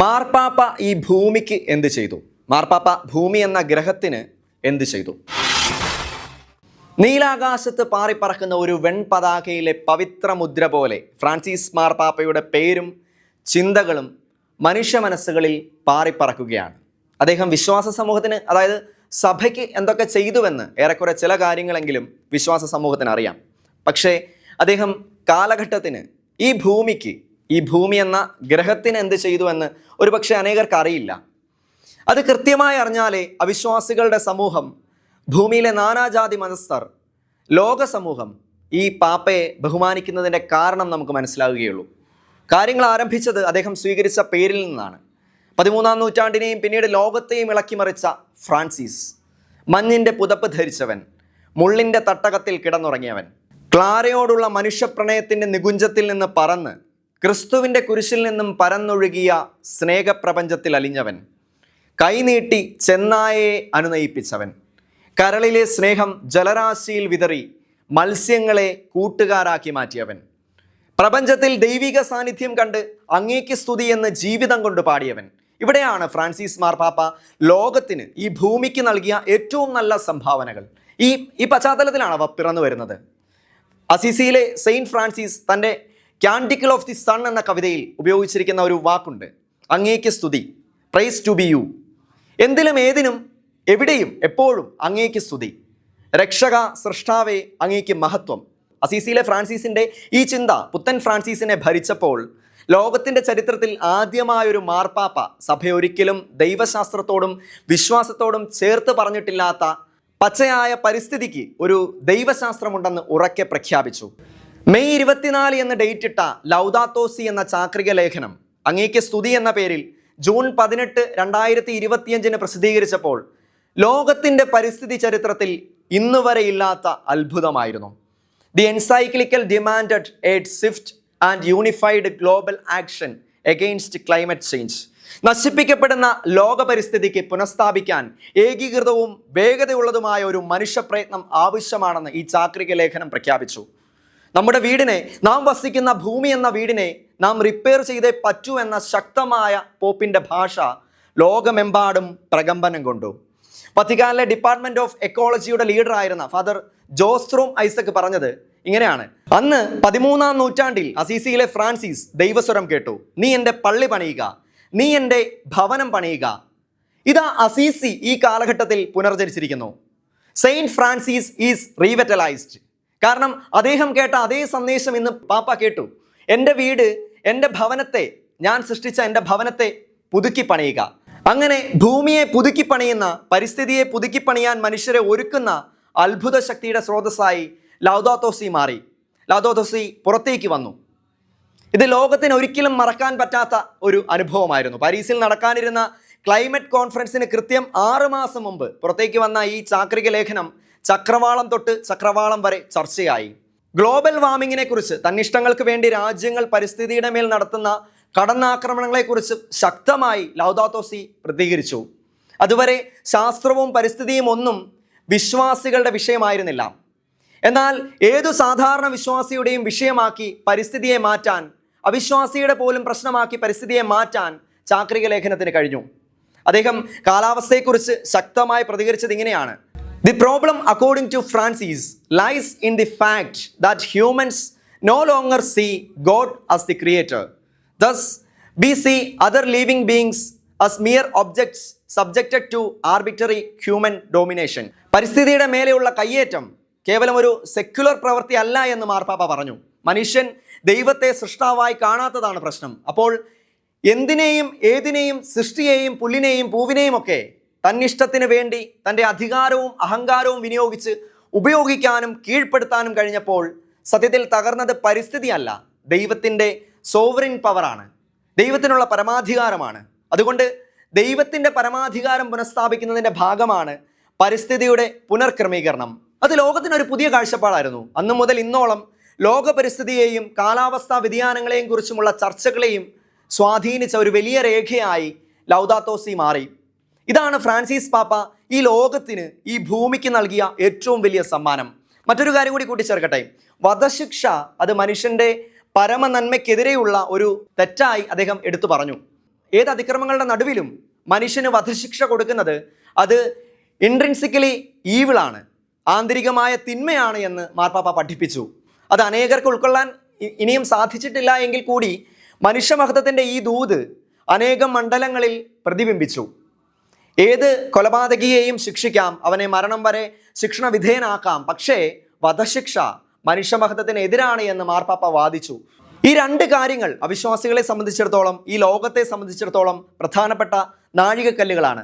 മാർപ്പാപ്പ ഈ ഭൂമിക്ക് എന്ത് ചെയ്തു? മാർപ്പാപ്പ ഭൂമി എന്ന ഗ്രഹത്തിന് എന്ത് ചെയ്തു? നീലാകാശത്ത് പാറിപ്പറക്കുന്ന ഒരു വെൺപതാകയിലെ പവിത്ര മുദ്ര പോലെ ഫ്രാൻസിസ് മാർപ്പാപ്പയുടെ പേരും ചിന്തകളും മനുഷ്യ മനസ്സുകളിൽ പാറിപ്പറക്കുകയാണ്. അദ്ദേഹം വിശ്വാസ സമൂഹത്തിന്, അതായത് സഭയ്ക്ക് എന്തൊക്കെ ചെയ്തുവെന്ന് ഏറെക്കുറെ ചില കാര്യങ്ങളെങ്കിലും വിശ്വാസ സമൂഹത്തിന് അറിയാം. പക്ഷേ അദ്ദേഹം കാലഘട്ടത്തിന്, ഈ ഭൂമി എന്ന ഗ്രഹത്തിന് എന്ത് ചെയ്തു എന്ന് ഒരുപക്ഷെ അനേകർക്ക് അറിയില്ല. അത് കൃത്യമായി അറിഞ്ഞാലേ അവിശ്വാസികളുടെ സമൂഹം, ഭൂമിയിലെ നാനാജാതി മതസ്ഥർ, ലോക സമൂഹം ഈ പാപ്പയെ ബഹുമാനിക്കുന്നതിൻ്റെ കാരണം നമുക്ക് മനസ്സിലാവുകയുള്ളൂ. കാര്യങ്ങൾ ആരംഭിച്ചത് അദ്ദേഹം സ്വീകരിച്ച പേരിൽ നിന്നാണ്. 13-ാം നൂറ്റാണ്ടിനെയും പിന്നീട് ലോകത്തെയും ഇളക്കിമറിച്ച ഫ്രാൻസിസ്, മഞ്ഞിൻ്റെ പുതപ്പ് ധരിച്ചവൻ, മുള്ളിൻ്റെ തട്ടകത്തിൽ കിടന്നുറങ്ങിയവൻ, ക്ലാരയോടുള്ള മനുഷ്യപ്രണയത്തിൻ്റെ നികുഞ്ചത്തിൽ നിന്ന് പറന്ന് ക്രിസ്തുവിൻ്റെ കുരിശിൽ നിന്നും പരന്നൊഴുകിയ സ്നേഹപ്രപഞ്ചത്തിൽ അലിഞ്ഞവൻ, കൈനീട്ടി ചെന്നായയെ അനുനയിപ്പിച്ചവൻ, കരളിലെ സ്നേഹം ജലരാശിയിൽ വിതറി മത്സ്യങ്ങളെ കൂട്ടുകാരാക്കി മാറ്റിയവൻ, പ്രപഞ്ചത്തിൽ ദൈവിക സാന്നിധ്യം കണ്ട് അങ്ങേക്ക് സ്തുതി എന്ന് ജീവിതം കൊണ്ട് പാടിയവൻ. ഇവിടെയാണ് ഫ്രാൻസിസ് മാർപ്പാപ്പ ലോകത്തിന്, ഈ ഭൂമിക്ക് നൽകിയ ഏറ്റവും നല്ല സംഭാവനകൾ. ഈ പശ്ചാത്തലത്തിലാണ് അവ പിറന്നു വരുന്നത്. അസിസിയിലെ സെയിൻറ്റ് ഫ്രാൻസിസ് തൻ്റെ ക്യാൻഡിക്കിൾ ഓഫ് ദി സൺ എന്ന കവിതയിൽ ഉപയോഗിച്ചിരിക്കുന്ന ഒരു വാക്കുണ്ട്, അങ്ങേക്ക് സ്തുതി, പ്രൈസ് ടു ബി യു. എന്തിലും ഏതിനും എവിടെയും എപ്പോഴും അങ്ങേക്ക് സ്തുതി, രക്ഷക സൃഷ്ടാവേ അങ്ങേക്ക് മഹത്വം. അസീസിയിലെ ഫ്രാൻസിസിൻ്റെ ഈ ചിന്ത പുത്തൻ ഫ്രാൻസിസിനെ ഭരിച്ചപ്പോൾ ലോകത്തിൻ്റെ ചരിത്രത്തിൽ ആദ്യമായൊരു മാർപ്പാപ്പ സഭയൊരിക്കലും ദൈവശാസ്ത്രത്തോടും വിശ്വാസത്തോടും ചേർത്ത് പറഞ്ഞിട്ടില്ലാത്ത പച്ചയായ പരിസ്ഥിതിക്ക് ഒരു ദൈവശാസ്ത്രമുണ്ടെന്ന് ഉറക്കെ പ്രഖ്യാപിച്ചു. മെയ് 24 എന്ന ഡേറ്റിട്ട ലൗദാത്തോ സി എന്ന ചാക്രിക ലേഖനം അങ്ങേക്ക് സ്തുതി എന്ന പേരിൽ ജൂൺ 18, 2025 പ്രസിദ്ധീകരിച്ചപ്പോൾ ലോകത്തിൻ്റെ പരിസ്ഥിതി ചരിത്രത്തിൽ ഇന്നുവരെ ഇല്ലാത്ത അത്ഭുതമായിരുന്നു. The encyclical demanded a swift and unified global action against climate change. നശിപ്പിക്കപ്പെടുന്ന ലോക പരിസ്ഥിതിക്ക് പുനഃസ്ഥാപിക്കാൻ ഏകീകൃതവും വേഗതയുള്ളതുമായ ഒരു മനുഷ്യപ്രയത്നം ആവശ്യമാണെന്ന് ഈ ചാക്രിക ലേഖനം പ്രഖ്യാപിച്ചു. നമ്മുടെ വീടിനെ, നാം വസിക്കുന്ന ഭൂമി എന്ന വീടിനെ നാം റിപ്പയർ ചെയ്തേ പറ്റൂ എന്ന ശക്തമായ പോപ്പിൻ്റെ ഭാഷ ലോകമെമ്പാടും പ്രകമ്പനം കൊണ്ടു. വത്തിക്കാനിലെ ഡിപ്പാർട്ട്മെൻറ്റ് ഓഫ് എക്കോളജിയുടെ ലീഡറായിരുന്ന ഫാദർ ജോസ്ത്രോം ഐസക് പറഞ്ഞത് ഇങ്ങനെയാണ്: അന്ന് 13-ാം നൂറ്റാണ്ടിൽ അസീസിയിലെ ഫ്രാൻസിസ് ദൈവസ്വരം കേട്ടു, നീ എൻ്റെ പള്ളി പണിയുക, നീ എൻ്റെ ഭവനം പണിയുക. ഇതാ അസീസി ഈ കാലഘട്ടത്തിൽ പുനർജനിച്ചിരിക്കുന്നു. Saint Francis is revitalized. കാരണം അദ്ദേഹം കേട്ട അതേ സന്ദേശം ഇന്ന് പാപ്പ കേട്ടു. എൻ്റെ വീട്, എൻ്റെ ഭവനത്തെ, ഞാൻ സൃഷ്ടിച്ച എൻ്റെ ഭവനത്തെ പുതുക്കി പണിയുക. അങ്ങനെ ഭൂമിയെ പുതുക്കി പണിയുന്ന, പരിസ്ഥിതിയെ പുതുക്കി പണിയാൻ മനുഷ്യരെ ഒരുക്കുന്ന അത്ഭുത ശക്തിയുടെ സ്രോതസ്സായി ലൗദാത്തോ സി മാറി. ലൗദാത്തോ സി പുറത്തേക്ക് വന്നു. ഇത് ലോകത്തിന് ഒരിക്കലും മറക്കാൻ പറ്റാത്ത ഒരു അനുഭവമായിരുന്നു. പാരീസിൽ നടക്കാനിരുന്ന ക്ലൈമറ്റ് കോൺഫറൻസിന് കൃത്യം 6 മാസം മുമ്പ് പുറത്തേക്ക് വന്ന ഈ ചാക്രിക ലേഖനം ചക്രവാളം തൊട്ട് ചക്രവാളം വരെ ചർച്ചയായി. ഗ്ലോബൽ വാർമിങ്ങിനെ കുറിച്ച്, തന്നിഷ്ടങ്ങൾക്ക് വേണ്ടി രാജ്യങ്ങൾ പരിസ്ഥിതിയുടെ മേൽ നടത്തുന്ന കടന്നാക്രമണങ്ങളെക്കുറിച്ച് ശക്തമായി ലൗദാത്തോ സി പ്രതികരിച്ചു. അതുവരെ ശാസ്ത്രവും പരിസ്ഥിതിയും ഒന്നും വിശ്വാസികളുടെ വിഷയമായിരുന്നില്ല. എന്നാൽ ഏതു സാധാരണ വിശ്വാസിയുടെയും വിഷയമാക്കി പരിസ്ഥിതിയെ മാറ്റാൻ, അവിശ്വാസിയുടെ പോലും പ്രശ്നമാക്കി പരിസ്ഥിതിയെ മാറ്റാൻ ചാക്രിക ലേഖനത്തിന് കഴിഞ്ഞു. അദ്ദേഹം കാലാവസ്ഥയെക്കുറിച്ച് ശക്തമായി പ്രതികരിച്ചത് ഇങ്ങനെയാണ്: The problem, according to Francis, lies in the fact that humans no longer see God as the creator. Thus, we see other living beings as mere objects subjected to arbitrary human domination. പരിസ്ഥിതിയുടെ മേലെയുള്ള കയ്യേറ്റം കേവലം ഒരു secular പ്രവൃത്തി അല്ല എന്ന് മാർപ്പാപ്പ പറഞ്ഞു. മനുഷ്യൻ ദൈവത്തെ സൃഷ്ടാവായി കാണാത്തതാണ് പ്രശ്നം. അപ്പോൾ എന്തിനേയും ഏതിനേയും, സൃഷ്ടിയെയും പുല്ലിനെയും പൂവിനെയും ഒക്കെ തന്നിഷ്ടത്തിന് വേണ്ടി തൻ്റെ അധികാരവും അഹങ്കാരവും വിനിയോഗിച്ച് ഉപയോഗിക്കാനും കീഴ്പ്പെടുത്താനും കഴിഞ്ഞപ്പോൾ സത്യത്തിൽ തകർന്നത് പരിസ്ഥിതിയല്ല, ദൈവത്തിൻ്റെ സോവറിൻ പവറാണ്, ദൈവത്തിനുള്ള പരമാധികാരമാണ്. അതുകൊണ്ട് ദൈവത്തിൻ്റെ പരമാധികാരം പുനഃസ്ഥാപിക്കുന്നതിൻ്റെ ഭാഗമാണ് പരിസ്ഥിതിയുടെ പുനർക്രമീകരണം. അത് ലോകത്തിനൊരു പുതിയ കാഴ്ചപ്പാടായിരുന്നു. അന്നു മുതൽ ഇന്നോളം ലോക പരിസ്ഥിതിയെയും കാലാവസ്ഥാ വ്യതിയാനങ്ങളെയും കുറിച്ചുമുള്ള ചർച്ചകളെയും സ്വാധീനിച്ച ഒരു വലിയ രേഖയായി ലൗദാത്തോ സി മാറി. ഇതാണ് ഫ്രാൻസിസ് പാപ്പ ഈ ലോകത്തിന്, ഈ ഭൂമിക്ക് നൽകിയ ഏറ്റവും വലിയ സമ്മാനം. മറ്റൊരു കാര്യം കൂടി കൂട്ടിച്ചേർക്കട്ടെ, വധശിക്ഷ അത് മനുഷ്യൻ്റെ പരമനന്മയ്ക്കെതിരെയുള്ള ഒരു തെറ്റായി അദ്ദേഹം എടുത്തു പറഞ്ഞു. ഏത് അതിക്രമങ്ങളുടെ നടുവിലും മനുഷ്യന് വധശിക്ഷ കൊടുക്കുന്നത് അത് ഇൻട്രിൻസിക്കലി ഈവിളാണ്, ആന്തരികമായ തിന്മയാണ് എന്ന് മാർപ്പാപ്പ പഠിപ്പിച്ചു. അത് അനേകർക്ക് ഉൾക്കൊള്ളാൻ ഇനിയും സാധിച്ചിട്ടില്ല എങ്കിൽ കൂടി മനുഷ്യമഹത്വത്തിൻ്റെ ഈ ദൂത് അനേകം മണ്ഡലങ്ങളിൽ പ്രതിബിംബിച്ചു. ഏത് കൊലപാതകിയെയും ശിക്ഷിക്കാം, അവനെ മരണം വരെ ശിക്ഷണ വിധേയനാക്കാം, പക്ഷേ വധശിക്ഷ മനുഷ്യമഹത്വത്തിന് എതിരാണ് എന്ന് മാർപ്പാപ്പ വാദിച്ചു. ഈ രണ്ട് കാര്യങ്ങൾ അവിശ്വാസികളെ സംബന്ധിച്ചിടത്തോളം, ഈ ലോകത്തെ സംബന്ധിച്ചിടത്തോളം പ്രധാനപ്പെട്ട നാഴികക്കല്ലുകളാണ്.